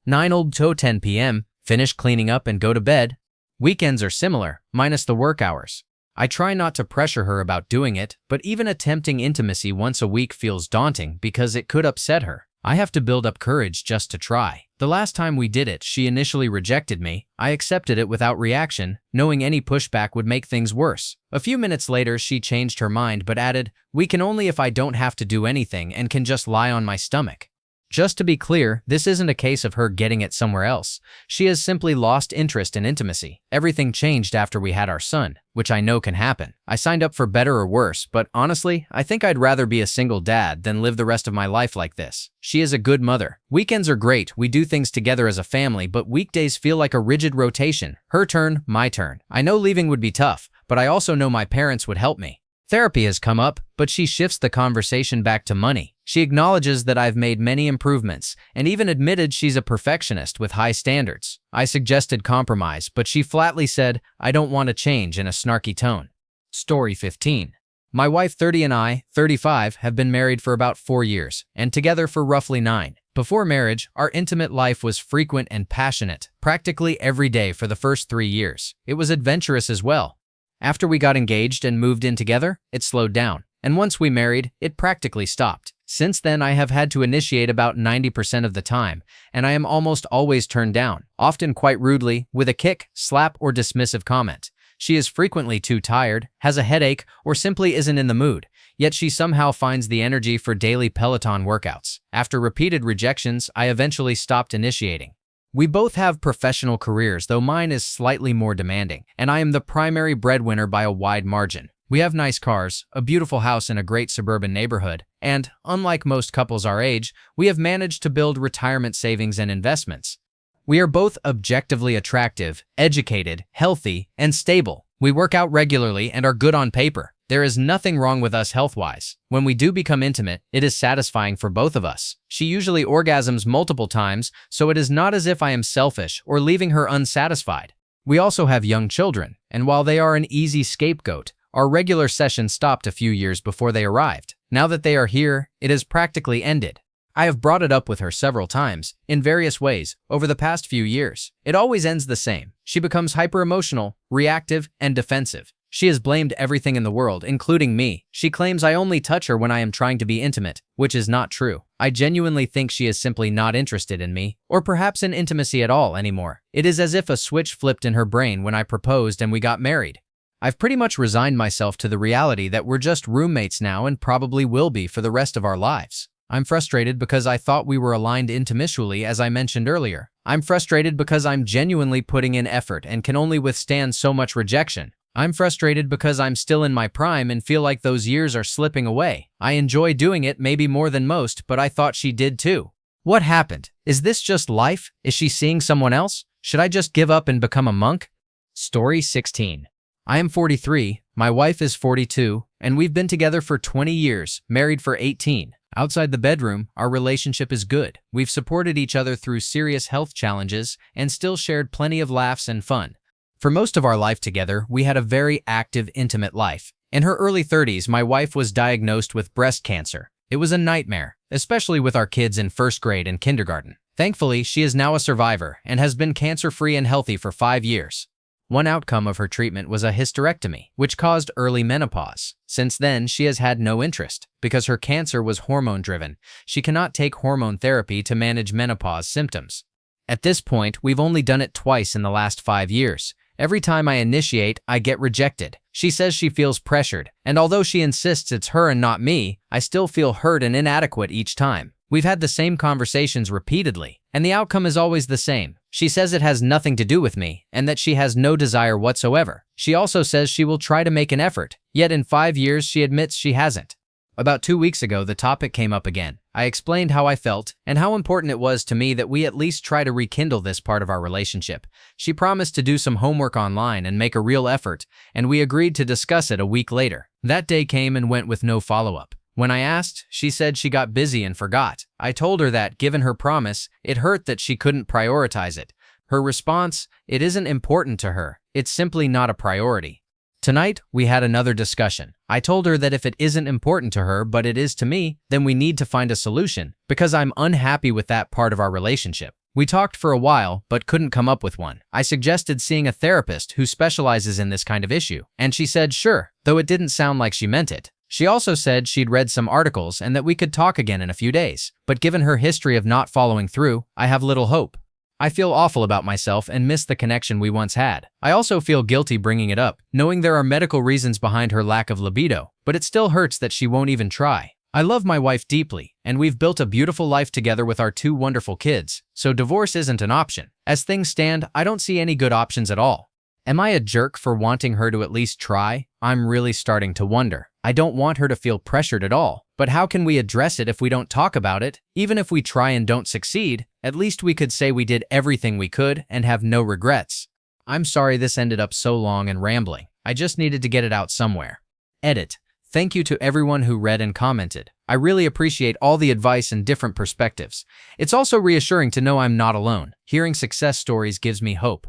9 to 10 p.m. Finish cleaning up and go to bed. Weekends are similar, minus the work hours. I try not to pressure her about doing it, but even attempting intimacy once a week feels daunting because it could upset her. I have to build up courage just to try. The last time we did it, she initially rejected me. I accepted it without reaction, knowing any pushback would make things worse. A few minutes later, she changed her mind but added, "We can only if I don't have to do anything and can just lie on my stomach." Just to be clear, this isn't a case of her getting it somewhere else. She has simply lost interest in intimacy. Everything changed after we had our son, which I know can happen. I signed up for better or worse, but honestly, I think I'd rather be a single dad than live the rest of my life like this. She is a good mother. Weekends are great, we do things together as a family, but weekdays feel like a rigid rotation. Her turn, my turn. I know leaving would be tough, but I also know my parents would help me. Therapy has come up, but she shifts the conversation back to money. She acknowledges that I've made many improvements and even admitted she's a perfectionist with high standards. I suggested compromise, but she flatly said, "I don't want to change," in a snarky tone. Story 15. My wife 30 and I, 35, have been married for about 4 years and together for roughly 9. Before marriage, our intimate life was frequent and passionate, practically every day for the first 3 years. It was adventurous as well. After we got engaged and moved in together, it slowed down. And once we married, it practically stopped. Since then, I have had to initiate about 90% of the time, and I am almost always turned down, often quite rudely, with a kick, slap, or dismissive comment. She is frequently too tired, has a headache, or simply isn't in the mood, yet she somehow finds the energy for daily Peloton workouts. After repeated rejections, I eventually stopped initiating. We both have professional careers, though mine is slightly more demanding, and I am the primary breadwinner by a wide margin. We have nice cars, a beautiful house in a great suburban neighborhood, and, unlike most couples our age, we have managed to build retirement savings and investments. We are both objectively attractive, educated, healthy, and stable. We work out regularly and are good on paper. There is nothing wrong with us health-wise. When we do become intimate, it is satisfying for both of us. She usually orgasms multiple times, so it is not as if I am selfish or leaving her unsatisfied. We also have young children, and while they are an easy scapegoat, our regular sessions stopped a few years before they arrived. Now that they are here, it has practically ended. I have brought it up with her several times, in various ways, over the past few years. It always ends the same. She becomes hyper-emotional, reactive, and defensive. She has blamed everything in the world, including me. She claims I only touch her when I am trying to be intimate, which is not true. I genuinely think she is simply not interested in me, or perhaps in intimacy at all anymore. It is as if a switch flipped in her brain when I proposed and we got married. I've pretty much resigned myself to the reality that we're just roommates now and probably will be for the rest of our lives. I'm frustrated because I thought we were aligned intimately, as I mentioned earlier. I'm frustrated because I'm genuinely putting in effort and can only withstand so much rejection. I'm frustrated because I'm still in my prime and feel like those years are slipping away. I enjoy doing it maybe more than most, but I thought she did too. What happened? Is this just life? Is she seeing someone else? Should I just give up and become a monk? Story 16. I am 43, my wife is 42, and we've been together for 20 years, married for 18. Outside the bedroom, our relationship is good. We've supported each other through serious health challenges and still shared plenty of laughs and fun. For most of our life together, we had a very active, intimate life. In her early 30s, my wife was diagnosed with breast cancer. It was a nightmare, especially with our kids in first grade and kindergarten. Thankfully, she is now a survivor and has been cancer-free and healthy for 5 years. One outcome of her treatment was a hysterectomy, which caused early menopause. Since then, she has had no interest. Because her cancer was hormone-driven, she cannot take hormone therapy to manage menopause symptoms. At this point, we've only done it twice in the last 5 years, Every time I initiate, I get rejected. She says she feels pressured, and although she insists it's her and not me, I still feel hurt and inadequate each time. We've had the same conversations repeatedly, and the outcome is always the same. She says it has nothing to do with me, and that she has no desire whatsoever. She also says she will try to make an effort, yet in 5 years she admits she hasn't. About 2 weeks ago, the topic came up again. I explained how I felt and how important it was to me that we at least try to rekindle this part of our relationship. She promised to do some homework online and make a real effort, and we agreed to discuss it a week later. That day came and went with no follow-up. When I asked, she said she got busy and forgot. I told her that, given her promise, it hurt that she couldn't prioritize it. Her response, it isn't important to her. It's simply not a priority. Tonight, we had another discussion. I told her that if it isn't important to her, but it is to me, then we need to find a solution, because I'm unhappy with that part of our relationship. We talked for a while, but couldn't come up with one. I suggested seeing a therapist who specializes in this kind of issue, and she said sure, though it didn't sound like she meant it. She also said she'd read some articles and that we could talk again in a few days, but given her history of not following through, I have little hope. I feel awful about myself and miss the connection we once had. I also feel guilty bringing it up, knowing there are medical reasons behind her lack of libido, but it still hurts that she won't even try. I love my wife deeply, and we've built a beautiful life together with our 2 wonderful kids, so divorce isn't an option. As things stand, I don't see any good options at all. Am I a jerk for wanting her to at least try? I'm really starting to wonder. I don't want her to feel pressured at all, but how can we address it if we don't talk about it? Even if we try and don't succeed, at least we could say we did everything we could and have no regrets. I'm sorry this ended up so long and rambling. I just needed to get it out somewhere. Edit. Thank you to everyone who read and commented. I really appreciate all the advice and different perspectives. It's also reassuring to know I'm not alone. Hearing success stories gives me hope.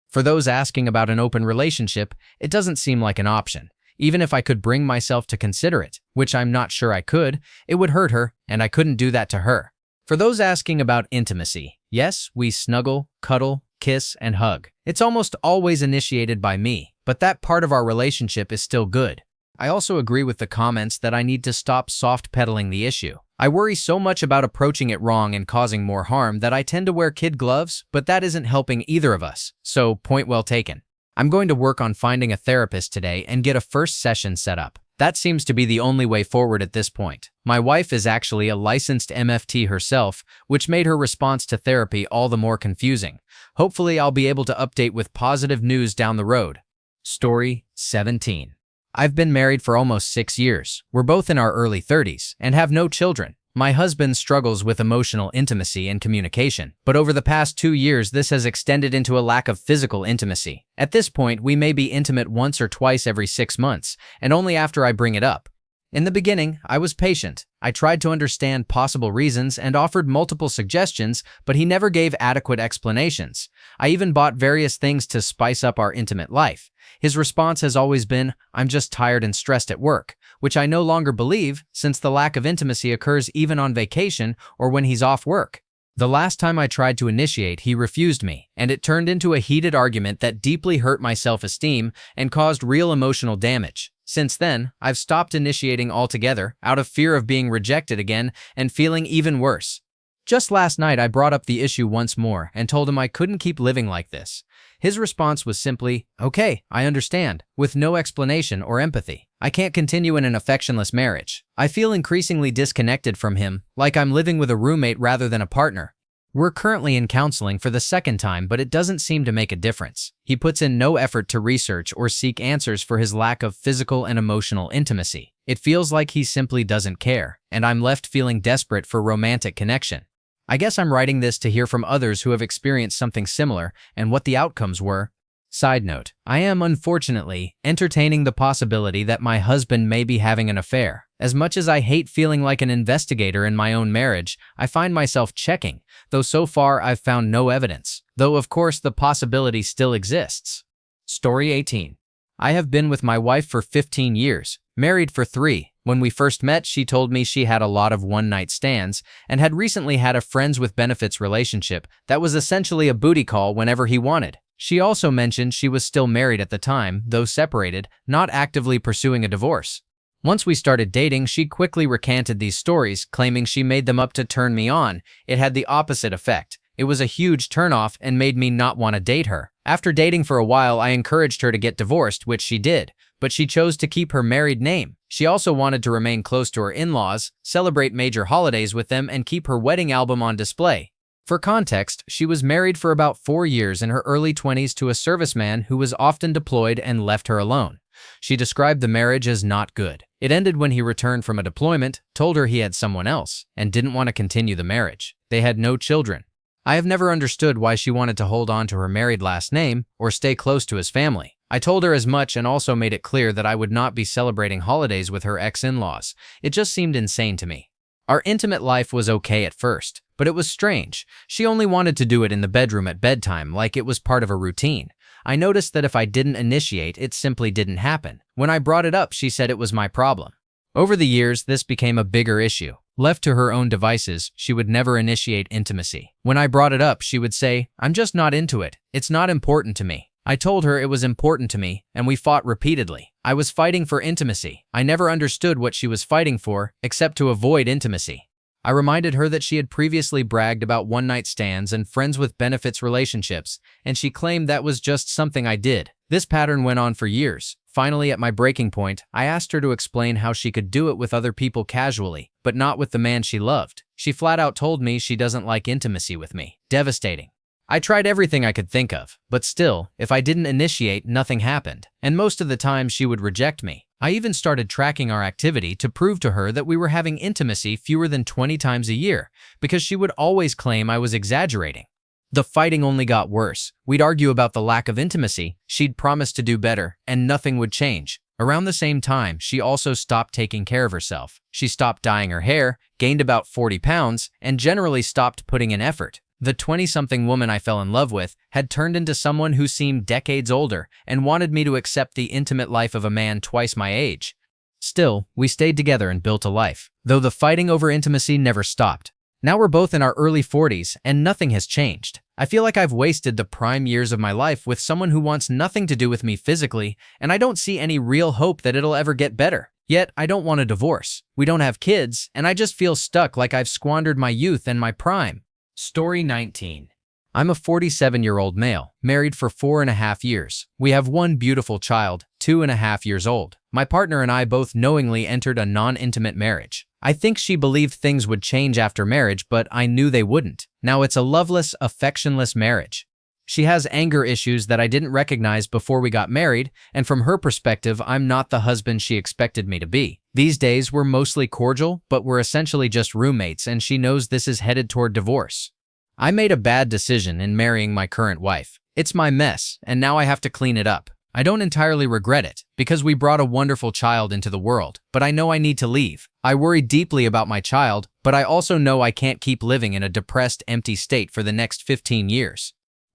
For those asking about an open relationship, it doesn't seem like an option. Even if I could bring myself to consider it, which I'm not sure I could, it would hurt her, and I couldn't do that to her. For those asking about intimacy, yes, we snuggle, cuddle, kiss, and hug. It's almost always initiated by me, but that part of our relationship is still good. I also agree with the comments that I need to stop soft-pedaling the issue. I worry so much about approaching it wrong and causing more harm that I tend to wear kid gloves, but that isn't helping either of us, so point well taken. I'm going to work on finding a therapist today and get a first session set up. That seems to be the only way forward at this point. My wife is actually a licensed MFT herself, which made her response to therapy all the more confusing. Hopefully, I'll be able to update with positive news down the road. Story 17. I've been married for almost 6 years. We're both in our early 30s and have no children. My husband struggles with emotional intimacy and communication, but over the past 2 years, this has extended into a lack of physical intimacy. At this point, we may be intimate once or twice every 6 months, and only after I bring it up. In the beginning, I was patient. I tried to understand possible reasons and offered multiple suggestions, but he never gave adequate explanations. I even bought various things to spice up our intimate life. His response has always been, "I'm just tired and stressed at work," which I no longer believe, since the lack of intimacy occurs even on vacation or when he's off work. The last time I tried to initiate, he refused me, and it turned into a heated argument that deeply hurt my self-esteem and caused real emotional damage. Since then, I've stopped initiating altogether out of fear of being rejected again and feeling even worse. Just last night, I brought up the issue once more and told him I couldn't keep living like this. His response was simply, "Okay, I understand," with no explanation or empathy. I can't continue in an affectionless marriage. I feel increasingly disconnected from him, like I'm living with a roommate rather than a partner. We're currently in counseling for the second time, but it doesn't seem to make a difference. He puts in no effort to research or seek answers for his lack of physical and emotional intimacy. It feels like he simply doesn't care, and I'm left feeling desperate for romantic connection. I guess I'm writing this to hear from others who have experienced something similar and what the outcomes were. Side note, I am unfortunately entertaining the possibility that my husband may be having an affair. As much as I hate feeling like an investigator in my own marriage, I find myself checking, though so far I've found no evidence, though of course the possibility still exists. Story 18. I have been with my wife for 15 years, married for 3. When we first met, she told me she had a lot of one-night stands and had recently had a friends with benefits relationship that was essentially a booty call whenever he wanted. She also mentioned she was still married at the time, though separated, not actively pursuing a divorce. Once we started dating, she quickly recanted these stories, claiming she made them up to turn me on. It had the opposite effect. It was a huge turnoff and made me not want to date her. After dating for a while, I encouraged her to get divorced, which she did, but she chose to keep her married name. She also wanted to remain close to her in-laws, celebrate major holidays with them, and keep her wedding album on display. For context, she was married for about 4 years in her early 20s to a serviceman who was often deployed and left her alone. She described the marriage as not good. It ended when he returned from a deployment, told her he had someone else, and didn't want to continue the marriage. They had no children. I have never understood why she wanted to hold on to her married last name or stay close to his family. I told her as much and also made it clear that I would not be celebrating holidays with her ex-in-laws. It just seemed insane to me. Our intimate life was okay at first, but it was strange. She only wanted to do it in the bedroom at bedtime, like it was part of a routine. I noticed that if I didn't initiate, it simply didn't happen. When I brought it up, she said it was my problem. Over the years, this became a bigger issue. Left to her own devices, she would never initiate intimacy. When I brought it up, she would say, "I'm just not into it. It's not important to me." I told her it was important to me, and we fought repeatedly. I was fighting for intimacy. I never understood what she was fighting for, except to avoid intimacy. I reminded her that she had previously bragged about one-night stands and friends with benefits relationships, and she claimed that was just something I did. This pattern went on for years. Finally, at my breaking point, I asked her to explain how she could do it with other people casually, but not with the man she loved. She flat out told me she doesn't like intimacy with me. Devastating. I tried everything I could think of, but still, if I didn't initiate, nothing happened. And most of the time, she would reject me. I even started tracking our activity to prove to her that we were having intimacy fewer than 20 times a year, because she would always claim I was exaggerating. The fighting only got worse. We'd argue about the lack of intimacy, she'd promise to do better, and nothing would change. Around the same time, she also stopped taking care of herself. She stopped dyeing her hair, gained about 40 pounds, and generally stopped putting in effort. The 20-something woman I fell in love with had turned into someone who seemed decades older and wanted me to accept the intimate life of a man twice my age. Still, we stayed together and built a life, though the fighting over intimacy never stopped. Now we're both in our early 40s and nothing has changed. I feel like I've wasted the prime years of my life with someone who wants nothing to do with me physically, and I don't see any real hope that it'll ever get better. Yet, I don't want a divorce. We don't have kids, and I just feel stuck like I've squandered my youth and my prime. Story 19. I'm a 47-year-old male, married for 4.5 years. We have one beautiful child, 2.5 years old. My partner and I both knowingly entered a non-intimate marriage. I think she believed things would change after marriage, but I knew they wouldn't. Now it's a loveless, affectionless marriage. She has anger issues that I didn't recognize before we got married, and from her perspective, I'm not the husband she expected me to be. These days, we're mostly cordial, but we're essentially just roommates, and she knows this is headed toward divorce. I made a bad decision in marrying my current wife. It's my mess, and now I have to clean it up. I don't entirely regret it, because we brought a wonderful child into the world, but I know I need to leave. I worry deeply about my child, but I also know I can't keep living in a depressed, empty state for the next 15 years.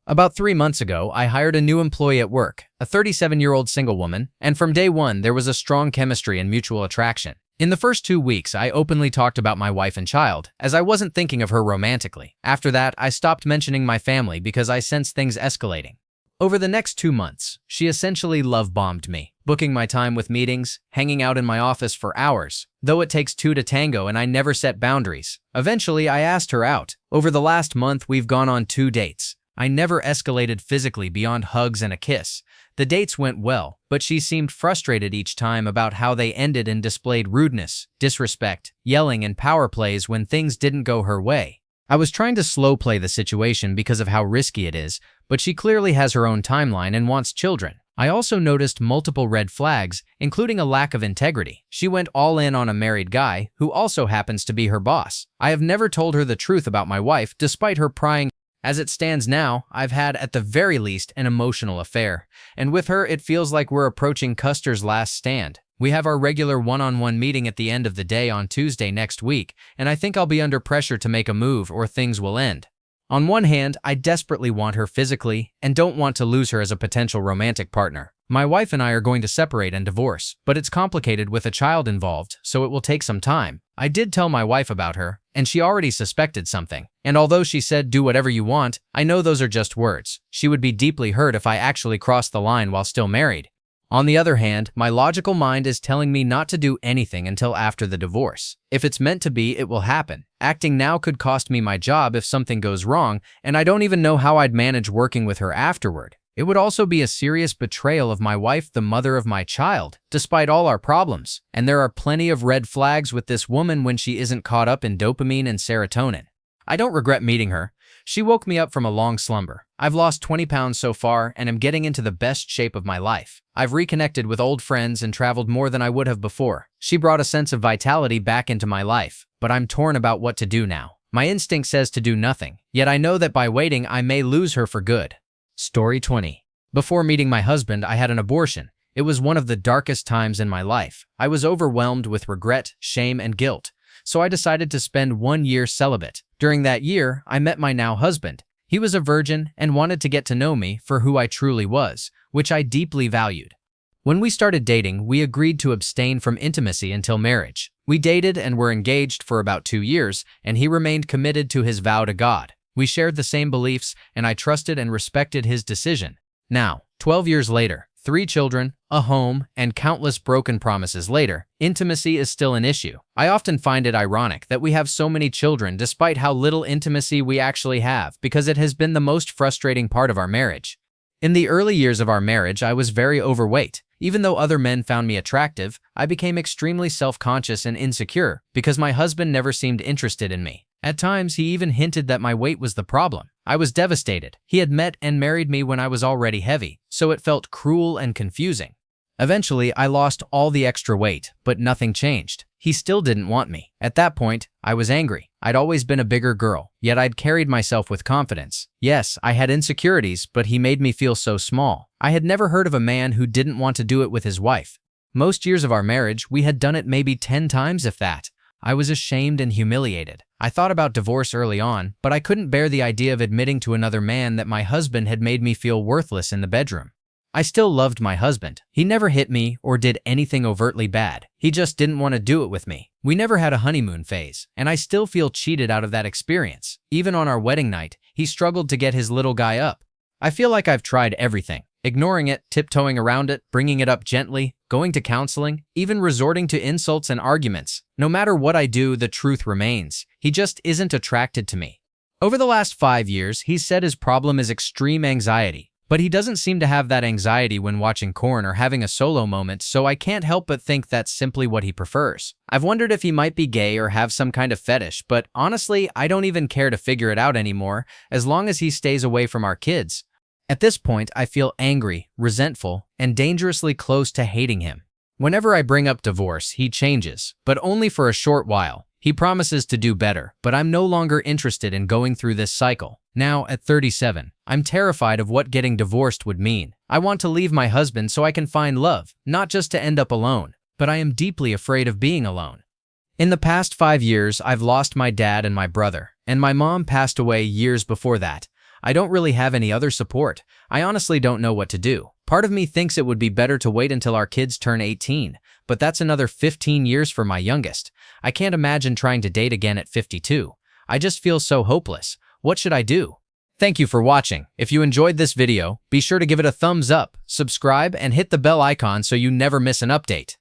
About 3 months ago, I hired a new employee at work, a 37-year-old single woman, and from day one, there was a strong chemistry and mutual attraction. In the first 2 weeks, I openly talked about my wife and child, as I wasn't thinking of her romantically. After that, I stopped mentioning my family because I sensed things escalating. Over the next 2 months, she essentially love-bombed me, booking my time with meetings, hanging out in my office for hours, though it takes two to tango and I never set boundaries. Eventually, I asked her out. Over the last month, we've gone on 2 dates. I never escalated physically beyond hugs and a kiss. The dates went well, but she seemed frustrated each time about how they ended and displayed rudeness, disrespect, yelling, and power plays when things didn't go her way. I was trying to slow play the situation because of how risky it is, but she clearly has her own timeline and wants children. I also noticed multiple red flags, including a lack of integrity. She went all in on a married guy, who also happens to be her boss. I have never told her the truth about my wife, despite her prying. As it stands now, I've had, at the very least, an emotional affair, and with her, it feels like we're approaching Custer's last stand. We have our regular one-on-one meeting at the end of the day on Tuesday next week, and I think I'll be under pressure to make a move or things will end. On one hand, I desperately want her physically and don't want to lose her as a potential romantic partner. My wife and I are going to separate and divorce, but it's complicated with a child involved, so it will take some time. I did tell my wife about her, and she already suspected something. And although she said, "Do whatever you want," I know those are just words. She would be deeply hurt if I actually crossed the line while still married. On the other hand, my logical mind is telling me not to do anything until after the divorce. If it's meant to be, it will happen. Acting now could cost me my job if something goes wrong, and I don't even know how I'd manage working with her afterward. It would also be a serious betrayal of my wife, the mother of my child, despite all our problems. And there are plenty of red flags with this woman when she isn't caught up in dopamine and serotonin. I don't regret meeting her. She woke me up from a long slumber. I've lost 20 pounds so far and am getting into the best shape of my life. I've reconnected with old friends and traveled more than I would have before. She brought a sense of vitality back into my life, but I'm torn about what to do now. My instinct says to do nothing, yet I know that by waiting I may lose her for good. Story 20. Before meeting my husband, I had an abortion. It was one of the darkest times in my life. I was overwhelmed with regret, shame, and guilt, so I decided to spend 1 year celibate. During that year, I met my now husband. He was a virgin and wanted to get to know me for who I truly was, which I deeply valued. When we started dating, we agreed to abstain from intimacy until marriage. We dated and were engaged for about 2 years, and he remained committed to his vow to God. We shared the same beliefs, and I trusted and respected his decision. Now, 12 years later, 3 children, a home, and countless broken promises later, intimacy is still an issue. I often find it ironic that we have so many children despite how little intimacy we actually have, because it has been the most frustrating part of our marriage. In the early years of our marriage, I was very overweight. Even though other men found me attractive, I became extremely self-conscious and insecure because my husband never seemed interested in me. At times, he even hinted that my weight was the problem. I was devastated. He had met and married me when I was already heavy, so it felt cruel and confusing. Eventually, I lost all the extra weight, but nothing changed. He still didn't want me. At that point, I was angry. I'd always been a bigger girl, yet I'd carried myself with confidence. Yes, I had insecurities, but he made me feel so small. I had never heard of a man who didn't want to do it with his wife. Most years of our marriage, we had done it maybe 10 times if that. I was ashamed and humiliated. I thought about divorce early on, but I couldn't bear the idea of admitting to another man that my husband had made me feel worthless in the bedroom. I still loved my husband. He never hit me or did anything overtly bad. He just didn't want to do it with me. We never had a honeymoon phase, and I still feel cheated out of that experience. Even on our wedding night, he struggled to get his little guy up. I feel like I've tried everything. Ignoring it, tiptoeing around it, bringing it up gently, going to counseling, even resorting to insults and arguments. No matter what I do, the truth remains. He just isn't attracted to me. Over the last 5 years, he's said his problem is extreme anxiety. But he doesn't seem to have that anxiety when watching porn or having a solo moment, so I can't help but think that's simply what he prefers. I've wondered if he might be gay or have some kind of fetish, but honestly, I don't even care to figure it out anymore, as long as he stays away from our kids. At this point, I feel angry, resentful, and dangerously close to hating him. Whenever I bring up divorce, he changes, but only for a short while. He promises to do better, but I'm no longer interested in going through this cycle. Now, at 37, I'm terrified of what getting divorced would mean. I want to leave my husband so I can find love, not just to end up alone, but I am deeply afraid of being alone. In the past 5 years, I've lost my dad and my brother, and my mom passed away years before that. I don't really have any other support. I honestly don't know what to do. Part of me thinks it would be better to wait until our kids turn 18, but that's another 15 years for my youngest. I can't imagine trying to date again at 52. I just feel so hopeless. What should I do? Thank you for watching. If you enjoyed this video, be sure to give it a thumbs up, subscribe, and hit the bell icon so you never miss an update.